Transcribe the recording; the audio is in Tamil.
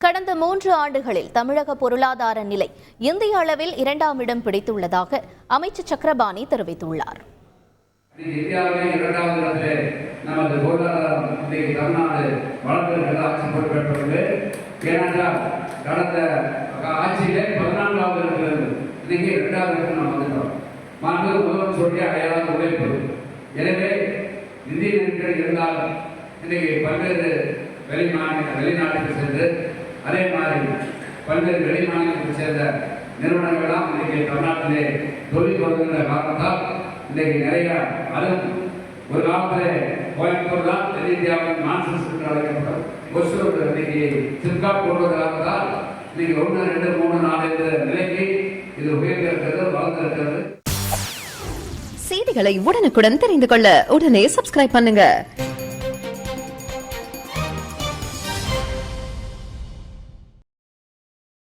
கடந்த 3 ஆண்டுகளில் தமிழக பொருளாதார நிலை இந்திய அளவில் 2ஆம் இடம் பிடித்துள்ளதாக அமைச்சர் சக்கரபாணி தெரிவித்துள்ளார். இந்தியாவிலே 2வது இடத்திலே நமது பொருளாதாரம் தமிழ்நாடு வளர்ந்து ஆட்சி பொறுப்பேற்றது. ஏனென்றால் கடந்த ஆட்சியிலே 14வது இருக்கிறது, இன்னைக்கு 2வது இடத்தில் நாம் வந்துட்டோம். முதல்வர் சொல்லி அடையாள உழைப்பு. எனவே நிதி நெருக்கடி இருந்தாலும் இன்னைக்கு பல்வேறு வெளிநாட்டுக்கு சென்று அதே மாதிரி பல்வேறு வெளிமாநிலத்தை சேர்ந்த நிறுவனங்கள்லாம் இன்னைக்கு தமிழ்நாட்டிலே தொழில் தொடங்குகிற காரணத்தால் இன்னைக்கு நிறைய அதுவும் ஒரு காலத்திலே கோயம்புத்தூர் தான் தென்னிந்தியாவின் மான்செஸ்டர் என்று அழைக்கப்படும் ஒசூர் இன்னைக்கு சிப்காட் கொண்டு காரணத்தால் இன்னைக்கு 1, 2, 3, 4 என்ற நிலைக்கு இது உயர்ந்திருக்கிறது, வளர்ந்திருக்கிறது. செய்திகளை உடனுக்குடன் தெரிந்து கொள்ள உடனே சப்ஸ்கிரைப் பண்ணுங்க.